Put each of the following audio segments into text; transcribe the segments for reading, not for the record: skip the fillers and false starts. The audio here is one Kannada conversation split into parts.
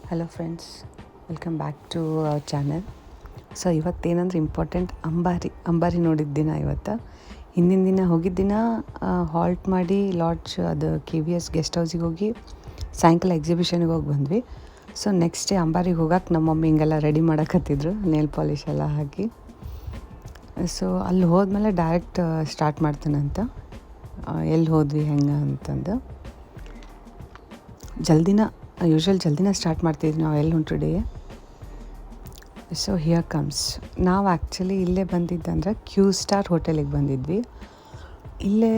Hello friends, welcome back to our channel. So ಇವತ್ತೇನಂದ್ರೆ ಇಂಪಾರ್ಟೆಂಟ್ ಅಂಬಾರಿ ನೋಡಿದ ದಿನ ಇವತ್ತು. ಹಿಂದಿನ ದಿನ ಹೋಗಿದ್ದ ದಿನ ಹಾಲ್ಟ್ ಮಾಡಿ ಲಾಡ್ಜ್ ಅದು KVS ಗೆಸ್ಟ್ ಹೌಸಿಗೆ ಹೋಗಿ ಸಾಯಂಕಾಲ ಎಕ್ಸಿಬಿಷನ್ಗೆ ಹೋಗಿ ಬಂದ್ವಿ. ಸೊ ನೆಕ್ಸ್ಟ್ ಡೇ ಅಂಬಾರಿಗೆ ಹೋಗಕ್ಕೆ ನಮ್ಮ ಮಮ್ಮಿ ಹಿಂಗೆಲ್ಲ ರೆಡಿ ಮಾಡಕತ್ತಿದ್ರು, ನೇಲ್ ಪಾಲಿಶ್ ಎಲ್ಲ ಹಾಕಿ. ಸೊ ಅಲ್ಲಿ ಹೋದ್ಮೇಲೆ ಡೈರೆಕ್ಟ್ ಸ್ಟಾರ್ಟ್ ಮಾಡ್ತಾನಂತ ಎಲ್ಲಿ ಹೋದ್ವಿ ಹೆಂಗೆ ಅಂತಂದು. ಜಲ್ದಿನ ಸ್ಟಾರ್ಟ್ ಮಾಡ್ತಿದ್ವಿ ನಾವು ಎಲ್ಲಿ ಹೊಂಟು. So here comes. ನಾವು ಆ್ಯಕ್ಚುಲಿ ಇಲ್ಲೇ ಬಂದಿದ್ದಂದ್ರೆ ಕ್ಯೂ ಸ್ಟಾರ್ ಹೋಟೆಲಿಗೆ ಬಂದಿದ್ವಿ. ಇಲ್ಲೇ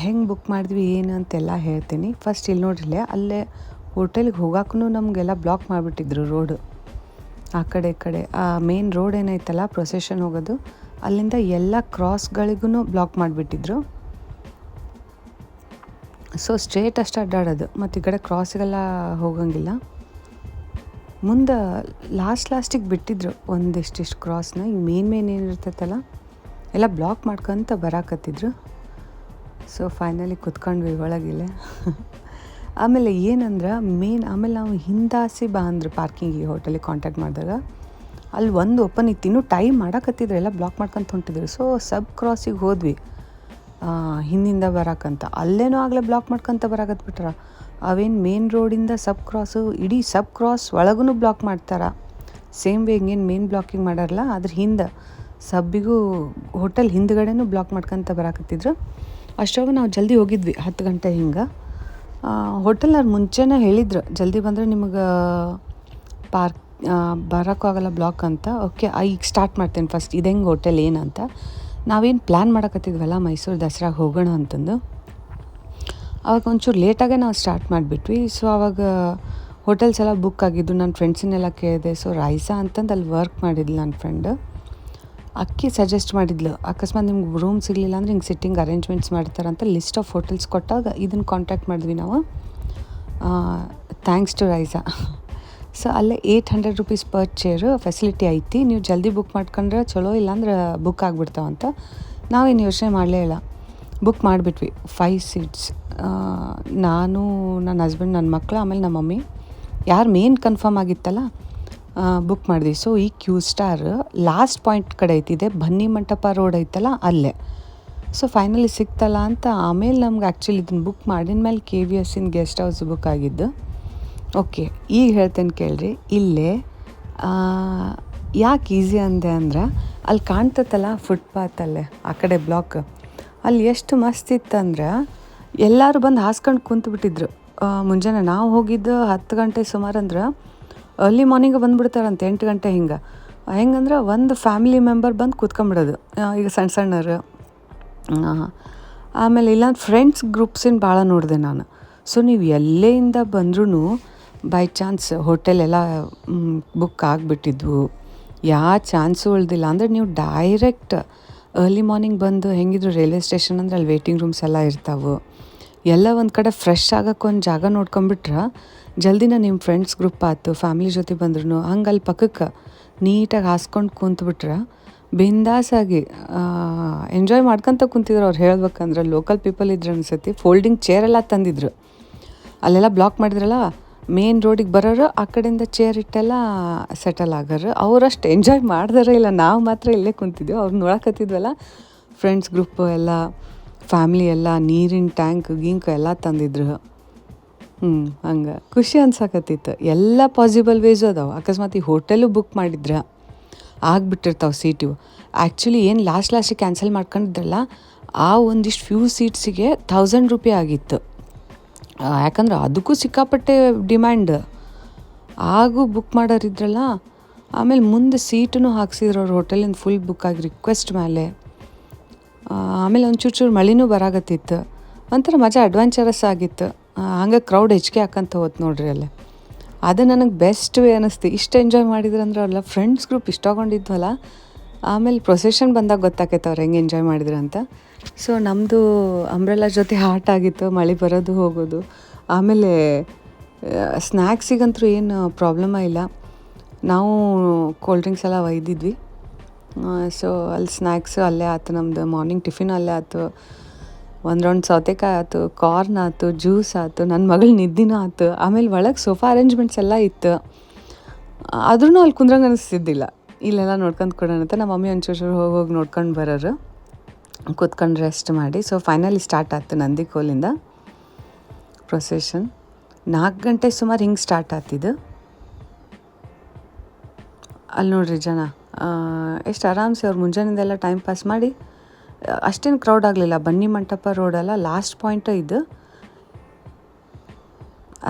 ಹೆಂಗೆ ಬುಕ್ ಮಾಡಿದ್ವಿ ಏನು ಅಂತೆಲ್ಲ ಹೇಳ್ತೀನಿ. ಫಸ್ಟ್ ಇಲ್ಲಿ ನೋಡ್ರಿಲ್ಲೇ ಅಲ್ಲೇ ಹೋಟೆಲಿಗೆ ಹೋಗೋಕ್ಕೂ ನಮಗೆಲ್ಲ ಬ್ಲಾಕ್ ಮಾಡಿಬಿಟ್ಟಿದ್ರು ರೋಡು. ಆ ಕಡೆ ಈ ಕಡೆ ಆ ಮೇನ್ ರೋಡ್ ಏನೈತಲ್ಲ ಪ್ರೊಸೆಷನ್ ಹೋಗೋದು, ಅಲ್ಲಿಂದ ಎಲ್ಲ ಕ್ರಾಸ್ಗಳಿಗೂ ಬ್ಲಾಕ್ ಮಾಡಿಬಿಟ್ಟಿದ್ರು. ಸೊ ಸ್ಟ್ರೇಟ್ ಅಷ್ಟು ಅಡ್ಡಾಡೋದು, ಮತ್ತು ಈ ಕಡೆ ಕ್ರಾಸಿಗೆಲ್ಲ ಹೋಗಂಗಿಲ್ಲ. ಮುಂದೆ ಲಾಸ್ಟಿಗೆ ಬಿಟ್ಟಿದ್ರು ಒಂದಿಷ್ಟಿಷ್ಟು ಕ್ರಾಸ್ನ. ಈಗ ಮೇನ್ ಏನಿರ್ತೈತಲ್ಲ ಎಲ್ಲ ಬ್ಲಾಕ್ ಮಾಡ್ಕೊಂತ ಬರಾಕತ್ತಿದ್ರು. So finally ಕುತ್ಕೊಂಡ್ವಿ ಒಳಗಿಲ್ಲೇ. ಆಮೇಲೆ ಏನಂದ್ರೆ ಆಮೇಲೆ ನಾವು ಹಿಂದಾಸಿ ಬಾ ಅಂದ್ರೆ ಪಾರ್ಕಿಂಗಿಗೆ ಹೋಟೆಲಿಗೆ ಕಾಂಟ್ಯಾಕ್ಟ್ ಮಾಡಿದಾಗ ಅಲ್ಲಿ ಒಂದು ಓಪನ್ ಇತ್ತು, ಇನ್ನೂ ಟೈಮ್ ಮಾಡಕತ್ತಿದ್ರು, ಎಲ್ಲ ಬ್ಲಾಕ್ ಮಾಡ್ಕೊಂತ ಹೊಂಟಿದ್ರು. ಸೊ ಸಬ್ ಕ್ರಾಸಿಗೆ ಹೋದ್ವಿ ಹಿಂದಿಂದ ಬರೋಕ್ಕಂತ. ಅಲ್ಲೇನೂ ಆಗಲೇ ಬ್ಲಾಕ್ ಮಾಡ್ಕೊತ ಬರಾಕತ್ಬಿಟ್ರ. ಅವೇನು ಮೇನ್ ರೋಡಿಂದ ಇಡೀ ಸಬ್ ಕ್ರಾಸ್ ಒಳಗೂ ಬ್ಲಾಕ್ ಮಾಡ್ತಾರೆ. ಸೇಮ್ ವೇ ಹಿಂಗೇನು ಮೇನ್ ಬ್ಲಾಕಿಂಗ್ ಮಾಡಾರಲ್ಲ, ಅದ್ರ ಹಿಂದೆ ಸಬ್ಬಿಗೂ ಹೋಟೆಲ್ ಹಿಂದ್ಗಡೆನೂ ಬ್ಲಾಕ್ ಮಾಡ್ಕೊತ ಬರಾಕತ್ತಿದ್ರು. ಅಷ್ಟೊಳಗೆ ನಾವು ಜಲ್ದಿ ಹೋಗಿದ್ವಿ, 10 ಗಂಟೆ ಹಿಂಗೆ. ಹೋಟೆಲ್ನವ್ರು ಮುಂಚೆನೇ ಹೇಳಿದ್ರು ಜಲ್ದಿ ಬಂದರೆ ನಿಮಗೆ ಬರೋಕ್ಕೂ ಆಗಲ್ಲ ಬ್ಲಾಕ್ ಅಂತ. ಓಕೆ, ಈಗ ಸ್ಟಾರ್ಟ್ ಮಾಡ್ತೇನೆ ಫಸ್ಟ್ ಇದು ಹೆಂಗೆ ಹೋಟೆಲ್ ಏನಂತ. ನಾವೇನು ಪ್ಲ್ಯಾನ್ ಮಾಡಕತ್ತಿದ್ವಲ್ಲ ಮೈಸೂರು ದಸರಾಗೆ ಹೋಗೋಣ ಅಂತಂದು, ಅವಾಗ ಒಂಚೂರು ಲೇಟಾಗೆ ನಾವು ಸ್ಟಾರ್ಟ್ ಮಾಡಿಬಿಟ್ವಿ. ಸೊ ಆವಾಗ ಹೋಟೆಲ್ಸ್ ಎಲ್ಲ ಬುಕ್ ಆಗಿದ್ದು. ನನ್ನ ಫ್ರೆಂಡ್ಸನ್ನೆಲ್ಲ ಕೇಳಿದೆ. ಸೊ ರೈಸಾ ಅಂತಂದು ಅಲ್ಲಿ ವರ್ಕ್ ಮಾಡಿದ್ಲು ನನ್ನ ಫ್ರೆಂಡ್. ಅಕ್ಕಿ ಸಜೆಸ್ಟ್ ಮಾಡಿದ್ಲು, ಅಕಸ್ಮಾತ್ ನಿಮ್ಗೆ ರೂಮ್ ಸಿಗಲಿಲ್ಲ ಅಂದರೆ ಹಿಂಗೆ ಸಿಟ್ಟಿಂಗ್ ಅರೇಂಜ್ಮೆಂಟ್ಸ್ ಮಾಡ್ತಾರಂತ ಲಿಸ್ಟ್ ಆಫ್ ಹೋಟೆಲ್ಸ್ ಕೊಟ್ಟಾಗ ಇದನ್ನು ಕಾಂಟ್ಯಾಕ್ಟ್ ಮಾಡಿದ್ವಿ ನಾವು. Thanks to ರೈಸಾ. ಸೊ ಅಲ್ಲೇ 800 ರೂಪೀಸ್ ಪರ್ ಚೇರು ಫೆಸಿಲಿಟಿ ಐತಿ. ನೀವು ಜಲ್ದಿ ಬುಕ್ ಮಾಡ್ಕೊಂಡ್ರೆ ಚಲೋ, ಇಲ್ಲಾಂದ್ರೆ ಬುಕ್ ಆಗಿಬಿಡ್ತಾವಂತ. ನಾವೇನು ಯೋಚನೆ ಮಾಡಲೇ ಇಲ್ಲ, ಬುಕ್ ಮಾಡಿಬಿಟ್ವಿ. 5 ಸೀಟ್ಸ್, ನಾನು, ನನ್ನ ಹಸ್ಬೆಂಡ್, ನನ್ನ ಮಕ್ಕಳು, ಆಮೇಲೆ ನಮ್ಮ ಮಮ್ಮಿ. ಯಾರು ಮೇನ್ ಕನ್ಫರ್ಮ್ ಆಗಿತ್ತಲ್ಲ ಬುಕ್ ಮಾಡಿದ್ವಿ. ಸೊ ಈ ಕ್ಯೂ ಸ್ಟಾರ್ ಲಾಸ್ಟ್ ಪಾಯಿಂಟ್ ಕಡೆ ಐತಿದೆ, ಬನ್ನಿ ಮಂಟಪ ರೋಡ್ ಐತಲ್ಲ ಅಲ್ಲೇ. ಸೊ ಫೈನಲಿ ಸಿಕ್ತಲ್ಲ ಅಂತ ಆಮೇಲೆ ನಮ್ಗೆ ಆ್ಯಕ್ಚುಲಿ ಇದನ್ನು ಬುಕ್ ಮಾಡಿದ ಮೇಲೆ KVS ಗೆಸ್ಟ್ ಹೌಸ್ ಬುಕ್ ಆಗಿದ್ದು. ಓಕೆ, ಈಗ ಹೇಳ್ತೇನೆ ಕೇಳ್ರಿ. ಇಲ್ಲೇ ಯಾಕೆ ಈಸಿ ಅಂದೆ ಅಂದ್ರೆ ಅಲ್ಲಿ ಕಾಣ್ತತ್ತಲ್ಲ ಫುಟ್ಪಾತಲ್ಲೇ ಆ ಕಡೆ ಬ್ಲಾಕ್, ಅಲ್ಲಿ ಎಷ್ಟು ಮಸ್ತ್ ಇತ್ತಂದ್ರೆ ಎಲ್ಲರೂ ಬಂದು ಹಾಸ್ಕೊಂಡು ಕುಂತ್ಬಿಟ್ಟಿದ್ರು. ಮುಂಜಾನೆ ನಾವು ಹೋಗಿದ್ದು 10 ಗಂಟೆ ಸುಮಾರು. ಅಂದ್ರೆ ಅರ್ಲಿ ಮಾರ್ನಿಂಗ್ ಬಂದುಬಿಡ್ತಾರಂತೆ 8 ಗಂಟೆ ಹಿಂಗೆ. ಹೆಂಗಂದ್ರೆ ಒಂದು ಫ್ಯಾಮಿಲಿ ಮೆಂಬರ್ ಬಂದು ಕೂತ್ಕೊಂಬಿಡೋದು. ಈಗ ಸಣ್ಣರು, ಆಮೇಲೆ ಇಲ್ಲಾಂದ್ರೆ ಫ್ರೆಂಡ್ಸ್ ಗ್ರೂಪ್ಸಿನ ಭಾಳ ನೋಡಿದೆ ನಾನು. ಸೊ ನೀವು ಎಲ್ಲೆಯಿಂದ ಬಂದ್ರೂ ಬೈ ಚಾನ್ಸ್ ಹೋಟೆಲೆಲ್ಲ ಬುಕ್ ಆಗಿಬಿಟ್ಟಿದ್ವು, ಯಾವ ಚಾನ್ಸು ಉಳ್ದಿಲ್ಲ. ಅಂದರೆ ನೀವು ಡೈರೆಕ್ಟ್ ಅರ್ಲಿ ಮಾರ್ನಿಂಗ್ ಬಂದು ಹೆಂಗಿದ್ರು ರೈಲ್ವೆ ಸ್ಟೇಷನ್ ಅಂದರೆ ಅಲ್ಲಿ ವೇಟಿಂಗ್ ರೂಮ್ಸ್ ಎಲ್ಲ ಇರ್ತಾವೆ. ಎಲ್ಲ ಒಂದು ಕಡೆ ಫ್ರೆಶ್ ಆಗೋಕ್ಕೆ ಒಂದು ಜಾಗ ನೋಡ್ಕೊಂಬಿಟ್ರೆ ಜಲ್ದಿನ ನಿಮ್ಮ ಫ್ರೆಂಡ್ಸ್ ಗ್ರೂಪ್ ಆಯ್ತು, ಫ್ಯಾಮಿಲಿ ಜೊತೆ ಬಂದ್ರೂ ಹಂಗೆ ಅಲ್ಲಿ ಪಕ್ಕಕ್ಕೆ ನೀಟಾಗಿ ಹಾಸ್ಕೊಂಡು ಕುಂತ್ಬಿಟ್ರೆ ಬಿಂದಾಸಾಗಿ ಎಂಜಾಯ್ ಮಾಡ್ಕೊತ ಕುಂತಿದ್ರು. ಅವ್ರು ಹೇಳ್ಬೇಕಂದ್ರೆ ಲೋಕಲ್ ಪೀಪಲ್ ಇದ್ರು ಅನ್ಸತಿ. ಫೋಲ್ಡಿಂಗ್ ಚೇರೆಲ್ಲ ತಂದಿದ್ರು, ಅಲ್ಲೆಲ್ಲ ಬ್ಲಾಕ್ ಮಾಡಿದ್ರಲ್ಲ. ಮೇನ್ ರೋಡಿಗೆ ಬರೋರು ಆ ಕಡೆಯಿಂದ ಚೇರ್ ಇಟ್ಟೆಲ್ಲ ಸೆಟಲ್ ಆಗೋರು. ಅವರಷ್ಟು ಎಂಜಾಯ್ ಮಾಡಿದಾರೆ ಇಲ್ಲ, ನಾವು ಮಾತ್ರ ಇಲ್ಲೇ ಕುಂತಿದ್ವಿ. ಅವ್ರು ನೋಡಕತ್ತಿದ್ವಲ್ಲ ಫ್ರೆಂಡ್ಸ್ ಗ್ರೂಪು ಎಲ್ಲ, ಫ್ಯಾಮ್ಲಿ ಎಲ್ಲ, ನೀರಿನ ಟ್ಯಾಂಕ್ ಗಿಂಕ್ ಎಲ್ಲ ತಂದಿದ್ರು. ಹಂಗೆ ಖುಷಿ ಅನ್ಸಕತ್ತಿತ್ತು. ಎಲ್ಲ ಪಾಸಿಬಲ್ ವೇಸು ಅದಾವೆ. ಅಕಸ್ಮಾತ್ ಈ ಹೋಟೆಲು ಬುಕ್ ಮಾಡಿದ್ರೆ ಆಗಿಬಿಟ್ಟಿರ್ತಾವೆ ಸೀಟು. ಆ್ಯಕ್ಚುಲಿ ಏನು ಲಾಸ್ಟಿಗೆ ಕ್ಯಾನ್ಸಲ್ ಮಾಡ್ಕೊಂಡಿದ್ರಲ್ಲ, ಆ ಒಂದಿಷ್ಟು ಫ್ಯೂ ಸೀಟ್ಸಿಗೆ 1000 ರೂಪಾಯಿ ಆಗಿತ್ತು. ಯಾಕಂದ್ರೆ ಅದಕ್ಕೂ ಸಿಕ್ಕಾಪಟ್ಟೆ ಡಿಮ್ಯಾಂಡ್. ಹಾಗೂ ಬುಕ್ ಮಾಡೋರಿದ್ರಲ್ಲ. ಆಮೇಲೆ ಮುಂದೆ ಸೀಟೂ ಹಾಕ್ಸಿದ್ರು ಅವ್ರು ಹೋಟೆಲಿಂದ ಫುಲ್ ಬುಕ್ ಆಗಿ ರಿಕ್ವೆಸ್ಟ್ ಮೇಲೆ. ಆಮೇಲೆ ಒಂಚೂರು ಮಳೆನೂ ಬರಾಕತ್ತಿತ್ತು. ಒಂಥರ ಮಜಾ ಅಡ್ವೆಂಚರಸ್ ಆಗಿತ್ತು. ಹಂಗೆ ಕ್ರೌಡ್ ಹೆಚ್ಚಿಗೆ ಹಾಕಂತ ಹೋಯ್ತು ನೋಡ್ರಿ ಅಲ್ಲೇ. ಅದು ನನಗೆ ಬೆಸ್ಟ್ ವೇ ಅನ್ನಿಸ್ತು. ಇಷ್ಟು ಎಂಜಾಯ್ ಮಾಡಿದ್ರಂದ್ರೆ ಅವಲ್ಲ ಫ್ರೆಂಡ್ಸ್ ಗ್ರೂಪ್ ಇಷ್ಟಗೊಂಡಿದ್ವಲ್ಲ. ಆಮೇಲೆ ಪ್ರೊಸೆಷನ್ ಬಂದಾಗ ಗೊತ್ತಾಕೈತೆ ಅವ್ರು ಹೆಂಗೆ ಎಂಜಾಯ್ ಮಾಡಿದ್ರು ಅಂತ. ಸೊ ನಮ್ಮದು ಅಂಬ್ರೆಲಾ ಜೊತೆ ಆಟ ಆಗಿತ್ತು, ಮಳೆ ಬರೋದು ಹೋಗೋದು. ಆಮೇಲೆ ಸ್ನ್ಯಾಕ್ಸಿಗಂತೂ ಏನು ಪ್ರಾಬ್ಲಮ ಇಲ್ಲ. ನಾವು ಕೋಲ್ಡ್ ಡ್ರಿಂಕ್ಸ್ ಎಲ್ಲ ಒಯ್ದಿದ್ವಿ. ಸೊ ಅಲ್ಲಿ ಸ್ನ್ಯಾಕ್ಸು ಅಲ್ಲೇ ಆಯ್ತು, ನಮ್ಮದು ಮಾರ್ನಿಂಗ್ ಟಿಫಿನ್ ಅಲ್ಲೇ ಆಯ್ತು. ಒಂದು ರೌಂಡ್ ಸೌತೆಕಾಯಿ ಆಯ್ತು, ಕಾರ್ನ್ ಆಯ್ತು, ಜ್ಯೂಸ್ ಆಯ್ತು, ನನ್ನ ಮಗಳ ನಿದ್ದಿನ ಆಯ್ತು. ಆಮೇಲೆ ಒಳಗೆ ಸೋಫಾ ಅರೇಂಜ್ಮೆಂಟ್ಸ್ ಎಲ್ಲ ಇತ್ತು. ಆದ್ರೂ ಅಲ್ಲಿ ಕುಂದ್ರಂಗೆ ಅನಿಸ್ತಿದ್ದಿಲ್ಲ. ಇಲ್ಲೆಲ್ಲ ನೋಡ್ಕೊಂಡು ಕೊಡೋಣ ಅಂತ ನಮ್ಮ ಮಮ್ಮಿ ಒಂಚೂರು ಹೋಗಿ ನೋಡ್ಕೊಂಡು ಬರೋರು, ಕೂತ್ಕೊಂಡು ರೆಸ್ಟ್ ಮಾಡಿ. ಸೊ ಫೈನಲಿ ಸ್ಟಾರ್ಟ್ ಆಯ್ತು ನಂದಿಕೋಲಿಂದ ಪ್ರೊಸೆಷನ್. 4 ಗಂಟೆ ಸುಮಾರು ಹಿಂಗೆ ಸ್ಟಾರ್ಟ್ ಆಗ್ತಿದ್ದು. ಅಲ್ಲಿ ನೋಡ್ರಿ ಜನ ಎಷ್ಟು ಆರಾಮ್ಸೆ ಅವ್ರು ಮುಂಜಾನೆದೆಲ್ಲ ಟೈಮ್ ಪಾಸ್ ಮಾಡಿ. ಅಷ್ಟೇನು ಕ್ರೌಡ್ ಆಗಲಿಲ್ಲ. ಬನ್ನಿ ಮಂಟಪ ರೋಡೆಲ್ಲ ಲಾಸ್ಟ್ ಪಾಯಿಂಟ್ ಇದು.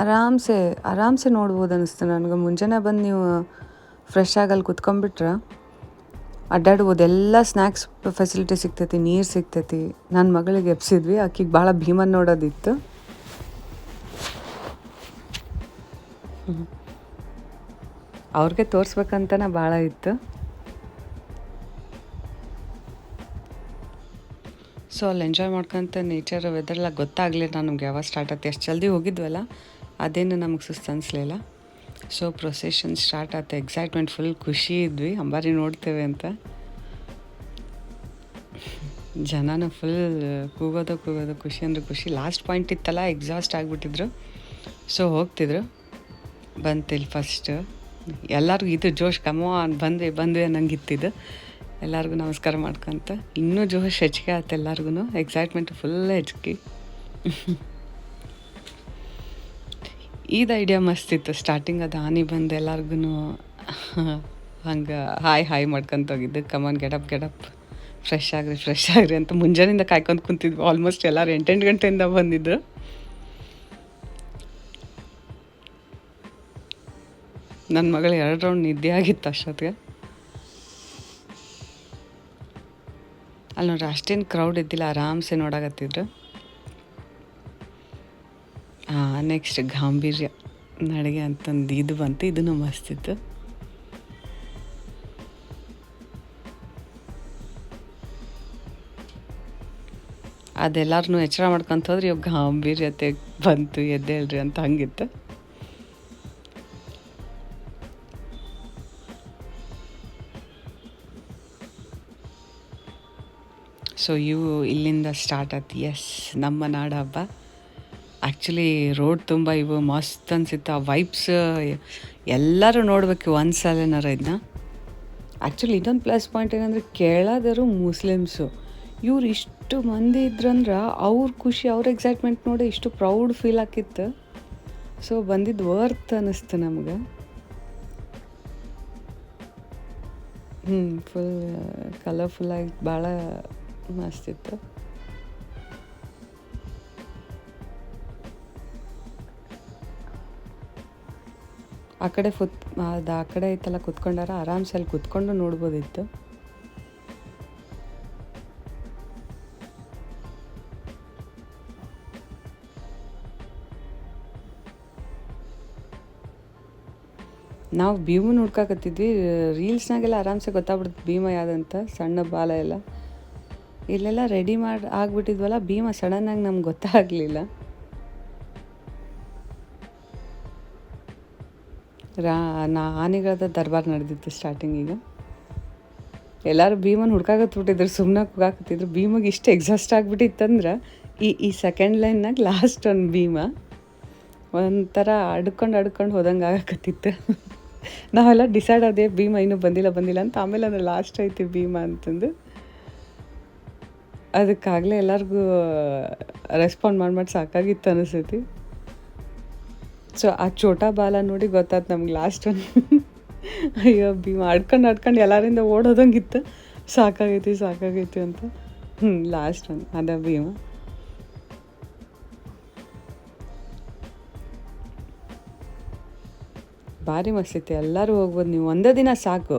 ಆರಾಮ್ಸೆ ನೋಡ್ಬೋದು ಅನ್ನಿಸ್ತು ನನಗೆ. ಮುಂಜಾನೆ ಬಂದು ನೀವು ಫ್ರೆಶ್ ಆಗಿ ಅಲ್ಲಿ ಕುತ್ಕೊಂಡ್ಬಿಟ್ರೆ ಅಡ್ಡಾಡ್ಬೋದು. ಎಲ್ಲ ಸ್ನ್ಯಾಕ್ಸ್ ಫೆಸಿಲಿಟಿ ಸಿಗ್ತೈತಿ, ನೀರು ಸಿಗ್ತೈತಿ. ನನ್ನ ಮಗಳಿಗೆ ಎಬ್ಸಿದ್ವಿ, ಆಕಿಗೆ ಭಾಳ ಭೀಮನ್ ನೋಡೋದಿತ್ತು. ಅವ್ರಿಗೆ ತೋರಿಸ್ಬೇಕಂತನೇ ಭಾಳ ಇತ್ತು. ಸೊ ಅಲ್ಲಿ ಎಂಜಾಯ್ ಮಾಡ್ಕೊಂತ ನೇಚರ್ ವೆದರ್ಲ್ಲ ಗೊತ್ತಾಗಲಿಲ್ಲ ನಮಗೆ ಯಾವಾಗ ಸ್ಟಾರ್ಟ್ ಆಯ್ತು. ಎಷ್ಟು ಜಲ್ದಿ ಹೋಗಿದ್ವಲ್ಲ, ಅದೇನು ನಮಗೆ ಸುಸ್ತು ಅನಿಸ್ಲಿಲ್ಲ. ಸೊ ಪ್ರೊಸೆಷನ್ ಸ್ಟಾರ್ಟ್ ಆಯ್ತು. ಎಕ್ಸೈಟ್ಮೆಂಟ್ ಫುಲ್ ಖುಷಿ ಇದ್ವಿ, ಅಂಬಾರಿ ನೋಡ್ತೇವೆ ಅಂತ. ಜನನೂ ಫುಲ್ ಕೂಗೋದು ಖುಷಿ ಅಂದ್ರೆ ಖುಷಿ. ಲಾಸ್ಟ್ ಪಾಯಿಂಟ್ ಇತ್ತಲ್ಲ, ಎಕ್ಸಾಸ್ಟ್ ಆಗಿಬಿಟ್ಟಿದ್ರು. ಸೊ ಹೋಗ್ತಿದ್ರು. ಬಂತಿಲ್ಲಿ ಫಸ್ಟ್ ಎಲ್ಲರಿಗೂ ಇದು ಜೋಶ್, ಕಮಾನ್ ಬಂದ್ವಿ ಅನ್ನಂಗೆ ಇತ್ತಿದ್ದು. ಎಲ್ಲರಿಗೂ ನಮಸ್ಕಾರ ಮಾಡ್ಕೊಂತ ಇನ್ನೂ ಜೋಶ್ ಹೆಚ್ಚಿಗೆ ಆಯ್ತು ಎಲ್ಲರಿಗೂ. ಎಕ್ಸೈಟ್ಮೆಂಟ್ ಫುಲ್ ಹೆಚ್ಚಿಗೆ. ಇದು ಐಡಿಯಾ ಮಸ್ತಿತ್ತು. ಸ್ಟಾರ್ಟಿಂಗ್ ಅದು ಆನೆ ಬಂದು ಎಲ್ಲರಿಗೂ ಹಂಗೆ ಹಾಯ್ ಮಾಡ್ಕೊಂತ ಹೋಗಿದ್ದು. ಕಮಾನ್ ಗೆಟಪ್ ಫ್ರೆಶ್ ಆಗ್ರಿ ಅಂತ ಮುಂಜಾನೆಯಿಂದ ಕಾಯ್ಕೊಂಡು ಕುಂತಿದ್ವಿ. ಆಲ್ಮೋಸ್ಟ್ ಎಲ್ಲರೂ 8 ಗಂಟೆಯಿಂದ ಬಂದಿದ್ರು. ನನ್ನ ಮಗಳು 2 ರೌಂಡ್ ನಿದ್ದೆ ಆಗಿತ್ತು ಅಷ್ಟೊತ್ತಿಗೆ. ಅಲ್ಲಿ ನೋಡ್ರಿ ಅಷ್ಟೇನು ಕ್ರೌಡ್ ಇದ್ದಿಲ್ಲ, ಆರಾಮ್ಸೆ ನೋಡಾಕತ್ತಿದ್ರು. ನೆಕ್ಸ್ಟ್ ಗಾಂಭೀರ್ಯ ನಡಿಗೆ ಅಂತಂದು ಇದು ಬಂತು. ಇದನ್ನು ಮಸ್ತಿತ್ತು. ಅದೆಲ್ಲರನ್ನೂ ಎಚ್ಚರ ಮಾಡ್ಕೊಂತ ಹೋದ್ರೆ ಇವಾಗ ಗಾಂಭೀರ್ಯತೆ ಬಂತು, ಎದ್ದೇಳ್ರಿ ಅಂತ ಹಂಗಿತ್ತು. ಸೊ ಇವು ಇಲ್ಲಿಂದ ಸ್ಟಾರ್ಟ್ ಆಯ್ತು. ಎಸ್, ನಮ್ಮ ನಾಡ ಹಬ್ಬ. ಆ್ಯಕ್ಚುಲಿ ರೋಡ್ ತುಂಬ ಇವು ಮಸ್ತ್ ಅನಿಸಿತ್ತು. ಆ ವೈಬ್ಸ್ ಎಲ್ಲರೂ ನೋಡ್ಬೇಕು ಒಂದ್ಸಲನಾರ ಇದನ್ನ. ಆ್ಯಕ್ಚುಲಿ ಇದೊಂದು ಪ್ಲಸ್ ಪಾಯಿಂಟ್ ಏನಂದರೆ, ಕೇಳೋದರು ಮುಸ್ಲಿಮ್ಸು. ಇವ್ರು ಇಷ್ಟು ಮಂದಿ ಇದ್ರಂದ್ರೆ ಅವ್ರ ಖುಷಿ, ಅವ್ರ ಎಕ್ಸೈಟ್ಮೆಂಟ್ ನೋಡಿ ಇಷ್ಟು ಪ್ರೌಡ್ ಫೀಲ್ ಆಕಿತ್ತು. ಸೊ ಬಂದಿದ್ದು ವರ್ತ್ ಅನ್ನಿಸ್ತು ನಮ್ಗೆ. ಫುಲ್ ಕಲರ್ಫುಲ್ಲಾಗಿ ಭಾಳ ಮಸ್ತಿತ್ತು. ಆ ಕಡೆ ಐತಲ್ಲ ಕುತ್ಕೊಂಡಾರ, ಆರಾಮ್ಸೆ ಅಲ್ಲಿ ಕುತ್ಕೊಂಡು ನೋಡ್ಬೋದಿತ್ತು. ನಾವು ಭೀಮನ ಹುಡ್ಕಾಕತ್ತಿದ್ವಿ. ರೀಲ್ಸ್ನಾಗೆಲ್ಲ ಆರಾಮ್ಸೆ ಗೊತ್ತಾಗ್ಬಿಡ್ತು ಭೀಮ ಯಾವ್ದಂತ, ಸಣ್ಣ ಬಾಲ ಎಲ್ಲ. ಇಲ್ಲೆಲ್ಲ ರೆಡಿ ಆಗ್ಬಿಟ್ಟಿದ್ವಲ್ಲ, ಭೀಮ ಸಡನ್ನಾಗಿ ನಮ್ಗೆ ಗೊತ್ತಾಗಲಿಲ್ಲ. ಆನೆಗಳದ ದರ್ಬಾರ್ ನಡೆದಿತ್ತು ಸ್ಟಾರ್ಟಿಂಗಿಗೆ. ಎಲ್ಲರೂ ಭೀಮನ ಹುಡ್ಕಾಕತ್ಬಿಟ್ಟಿದ್ರು, ಸುಮ್ಮನೆ ಕೂಗಾಕತ್ತಿದ್ರು. ಭೀಮಗೆ ಇಷ್ಟು ಎಕ್ಸಾಸ್ಟ್ ಆಗಿಬಿಟ್ಟಿತ್ತಂದ್ರೆ ಈ ಸೆಕೆಂಡ್ ಲೈನ್ನಾಗ ಲಾಸ್ಟ್ ಒಂದು ಭೀಮ ಒಂಥರ ಅಡ್ಕೊಂಡು ಹೋದಂಗೆ ಆಗಕತ್ತಿತ್ತು. ನಾವೆಲ್ಲ ಡಿಸೈಡ್ ಆದೆ ಭೀಮ ಇನ್ನೂ ಬಂದಿಲ್ಲ ಅಂತ. ಆಮೇಲೆ ಅಂದ್ರೆ ಲಾಸ್ಟ್ ಐತಿ ಭೀಮ ಅಂತಂದು. ಅದಕ್ಕಾಗಲೇ ಎಲ್ಲರಿಗೂ ರೆಸ್ಪಾಂಡ್ ಮಾಡಿ ಸಾಕಾಗಿತ್ತು ಅನಿಸ್ತೈತಿ. ಸೊ ಆ ಚೋಟಾ ಬಾಲ ನೋಡಿ ಗೊತ್ತಾಯ್ತು ನಮ್ಗೆ ಲಾಸ್ಟ್ ಒಂದು. ಅಯ್ಯೋ ಭೀಮ ಆಡ್ಕೊಂಡು ಎಲ್ಲರಿಂದ ಓಡೋದಂಗಿತ್ತು. ಸಾಕಾಗೈತಿ ಅಂತ. ಲಾಸ್ಟ್ ಒಂದು ಅದ ಭೀಮ. ಭಾರಿ ಮಸ್ತಿತ್ತು. ಎಲ್ಲರೂ ಹೋಗ್ಬೋದು ನೀವು, ಒಂದೇ ದಿನ ಸಾಕು.